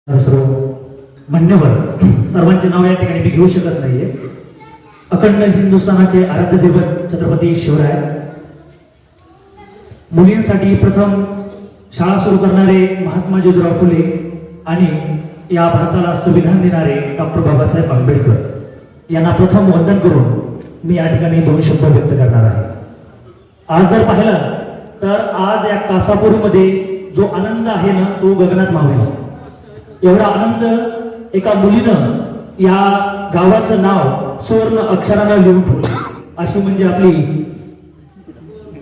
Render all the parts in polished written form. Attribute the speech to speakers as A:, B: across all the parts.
A: सर्व मान्यवर सर्वांचे नाव या ठिकाणी मी घेऊ शकत नाहीये. अखंड हिंदुस्थानाचे आराध्य दैवत छत्रपती शिवराय, मुलींसाठी प्रथम शाळा सुरू करणारे महात्मा ज्योतिराव फुले आणि या भारताला संविधान देणारे डॉक्टर बाबासाहेब आंबेडकर यांना प्रथम वंदन करून मी या ठिकाणी 2 शब्द व्यक्त करणार आहे. आज जर पाहिलं तर आज या कासापूरमध्ये जो आनंद आहे ना तो गगनात मावेल. एवढा आनंद एका मुलीनं या गावाचं नाव सुवर्ण अक्षरानं लिहून ठेवलं, अशी म्हणजे आपली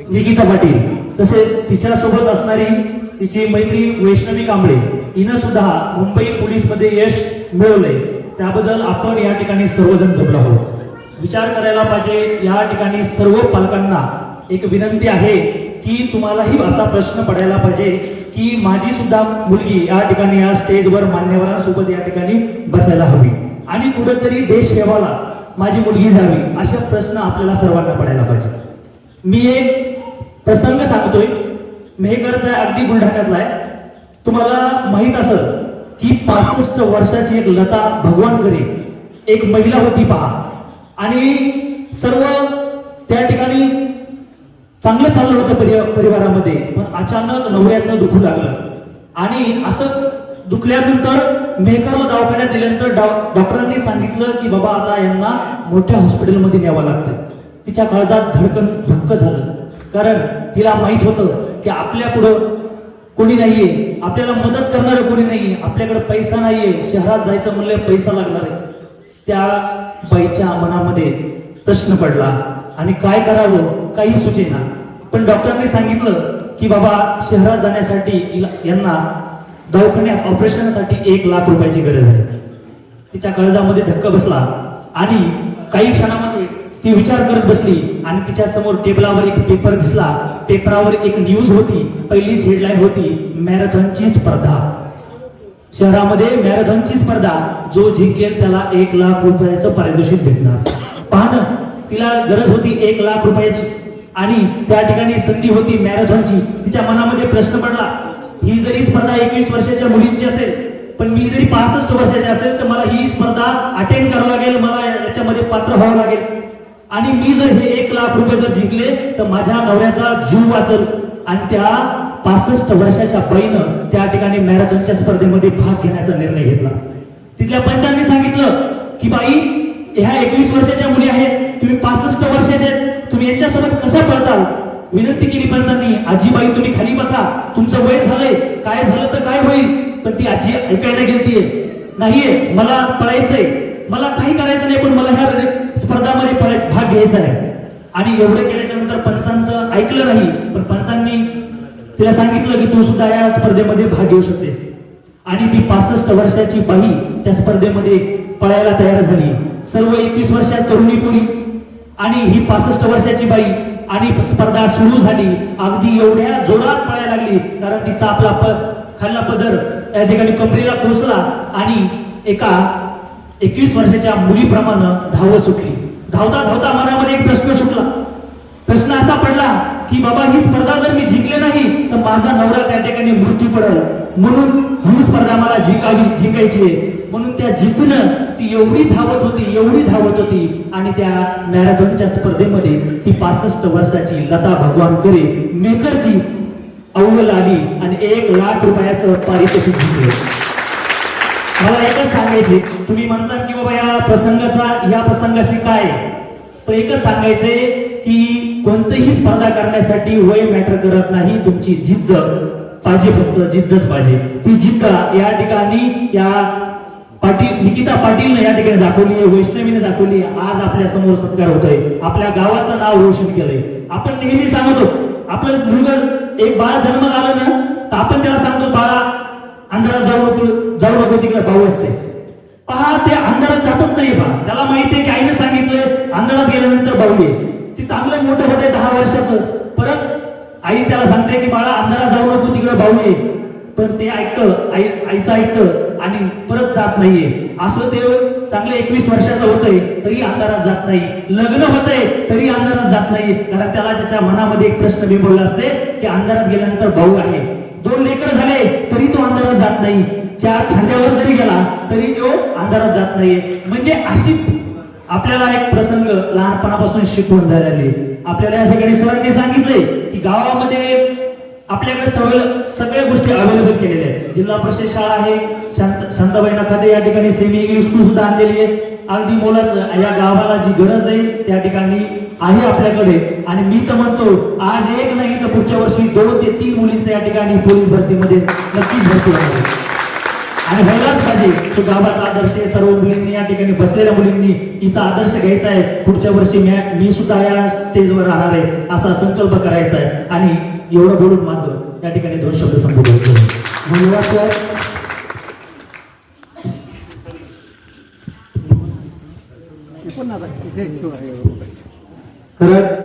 A: निकिता पाटील. तसेच तिच्या सोबत असणारी तिची मैत्रीण वैष्णवी कांबळे हिनं सुद्धा मुंबई पोलीस मध्ये यश मिळवलंय. त्याबद्दल आपण या ठिकाणी सर्वजण जमलो आहोत. विचार करायला पाहिजे. या ठिकाणी सर्व पालकांना एक विनंती आहे की तुम्हालाही असा प्रश्न पडायला पाहिजे की माझी सुद्धा मुलगी या ठिकाणी या स्टेजवर मान्यवरांसोबत या ठिकाणी बसायला हवी आणि कुठेतरी देश सेवाला माझी मुलगी जावी, अशा प्रश्न आपल्याला सर्वांना पडायला पाहिजे. मी एक प्रसंग सांगतोय, मेहकरचा आहे, अगदी बुलढाण्यातला आहे. तुम्हाला माहित असेल की 65 वर्षाची एक लता भगवानकरे एक महिला होती पहा, आणि सर्व त्या ठिकाणी चांगलं चाललं होतं परिवारामध्ये, पण अचानक नवऱ्याचं दुखू लागलं आणि असं दुखल्यानंतर मेहकरला दवाखान्यात दिल्यानंतर डॉक्टरांनी सांगितलं की बाबा आता यांना मोठ्या हॉस्पिटलमध्ये न्यावं लागतं. तिच्या काळजात धक्क झालं, कारण तिला माहित होतं की आपल्या पुढं कोणी नाहीये, आपल्याला मदत करणारं कोणी नाहीये, आपल्याकडे पैसा नाहीये, शहरात जायचं म्हणलं पैसा लागणार आहे. त्या बाईच्या मनामध्ये प्रश्न पडला आणि काय करावं काही सुचेना. पण डॉक्टरांनी सांगितलं की बाबा शहरात जाण्यासाठी यांना दवाखान्यात ऑपरेशनसाठी 1 लाख रुपयाची गरज आहे. तिच्या काळजामध्ये धक्का बसला आणि काही क्षणामध्ये ती विचार करत बसली आणि तिच्या समोर टेबलावर एक पेपर दिसला. पेपरावर एक न्यूज होती. पहिलीच हेडलाईन होती, मॅरेथॉनची स्पर्धा. शहरामध्ये मॅरेथॉनची स्पर्धा, जो जिंकेल त्याला 1 लाख रुपयाचं पारितोषिक भेटणार. पाहणं, तिला गरज होती 1 लाख रुपयाची आणि त्या ठिकाणी संधी होती मॅरेथॉनची. तिच्या मनामध्ये प्रश्न पडला, ही जरी स्पर्धा 21 वर्षाच्या मुलींची असेल, पण मी जरी 65 वर्षाची असेल तर मला ही स्पर्धा अटेंड करावं लागेल, मला याच्यामध्ये पात्र व्हावं लागेल. आणि मी जर हे 1 लाख रुपये जर जिंकले तर माझ्या नवऱ्याचा जीव वाचेल. आणि त्या 65 वर्षाच्या बाईनं त्या ठिकाणी मॅरेथॉनच्या स्पर्धेमध्ये भाग घेण्याचा निर्णय घेतला. तिथल्या पंचांनी सांगितलं की बाई, ह्या 21 वर्षाच्या मुली आहेत, तुम्ही 65 वर्षाचे, तुम्ही यांच्यासोबत कसं पळताल. विनंती केली पंचांनी, आजीबाई तुम्ही खाली बसा, तुमचं वय झालंय, काय झालं तर काय होईल. पण ती आजी ऐकायला गेलतीये, नाहीये मला पळायचंय, मला काही करायचं नाही, पण मला ह्या स्पर्धामध्ये भाग घ्यायचा आहे. आणि एवढं केल्याच्या नंतर पंचांचं ऐकलं नाही, पण पंचांनी तिला सांगितलं की तू सुद्धा या स्पर्धेमध्ये भाग घेऊ शकतेस. आणि ती 65 वर्षाची बाई त्या स्पर्धेमध्ये पळायला तयार झाली. सर्व 21 वर्षात तरुणी मुली आणि ही 65 वर्षाची बाई, आणि स्पर्धा सुरू झाली. अगदी एवढ्या जोरात पळायला लागली कारण तिचा आपला खाल्ला पदर या ठिकाणी कमरेला पोहोचला आणि एका 21 वर्षाच्या मुलीप्रमाणे धावत सुटली. धावता धावता मनामध्ये एक प्रश्न सुटला. प्रश्न असा पडला की बाबा, ही स्पर्धा जर मी जिंकले नाही तर माझा नवरा त्या ठिकाणी मृत्यू पडेल, म्हणून ही स्पर्धा मला जिंकायची आहे. म्हणून त्या जिद्दीनं ती एवढी धावत होती आणि त्या मॅरेथॉनच्या स्पर्धेमध्ये ती 65 वर्षाची लता भगवानकरे मेहकरची अव्वल आली आणि 1 लाख रुपयाचं पारितोषिक जिंकलं. मला एकच सांगायचे, तुम्ही म्हणता की बाबा या प्रसंगाशी काय, तर एकच सांगायचंय की कोणतीही स्पर्धा करण्यासाठी वय मॅटर करत नाही, तुमची जिद्द पाहिजे, फक्त जिद्दच पाहिजे. ती जिद्द या ठिकाणी या निकिता पाटीलने या ठिकाणी दाखवली आहे, वैष्णवीने दाखवली. आज आपल्या समोर सत्कार होतोय, आपल्या गावाचं नाव रोशन केलंय. आपण नेहमी सांगतो, आपलं मुलगा एक बाळ जन्माला आलं ना तर आपण त्याला सांगतो, बाळा अंधारात जाऊ नको तिकडे भाऊ असते. पहा, ते अंधारात जातच नाही बा. त्याला माहितीये की आईने सांगितलं अंधारात गेल्यानंतर भाऊ ये. ती चांगलं मोठं होते 10 वर्षाचं, परत आई त्याला सांगते की बाळा अंधारात जाऊ नको तिकडे भाऊ ये. पण ते ऐकतं, आईचं ऐकतं आणि परत जात नाहीये. असं ते चांगलं 21 वर्षाचं होतंय तरी अंधारात जात नाही, लग्न होतंय तरी अंधारात जात नाही, कारण त्याला त्याच्या मनामध्ये एक प्रश्न बिंबवला असते की अंधारात गेल्यानंतर भाऊ आहे. 2 लेकर झाले तरी तो अंधारात जात नाही. चार खांद्यावर जरी गेला तरी तो अंधारात जात नाहीये. म्हणजे अशी आपल्याला एक प्रसंग लहानपणापासून शिकवून झालेली. आपल्याला या ठिकाणी सरांनी सांगितले की गावामध्ये आपल्याकडे सगळ्या गोष्टी अवेलेबल केलेल्या आहेत. जिल्हा परिषद शाळा आहे, शांताबाई नखाते या ठिकाणी सेमी इंग्लिश स्कूल सुद्धा आणलेली आहे. अगदी मोलाचं या गावाला जी गरज आहे त्या ठिकाणी आहे आपल्याकडे. आणि मी तर म्हणतो आज एक नाही तर पुढच्या वर्षी 2 ते 3 मुलींचं या ठिकाणी पोलीस भरतीमध्ये नक्कीच भरती होणार आहे. आणि व्हायलाच पाहिजे. तो गावाचा आदर्श आहे. सर्व मुलींनी या ठिकाणी बसलेल्या मुलींनी हिचा आदर्श घ्यायचा आहे. पुढच्या वर्षी मी सुद्धा या स्टेजवर राहणार आहे असा संकल्प करायचा आहे. आणि एवढं बोलून माझं या ठिकाणी 2 शब्द संबोधित करतो.
B: धन्यवाद सर. खरंच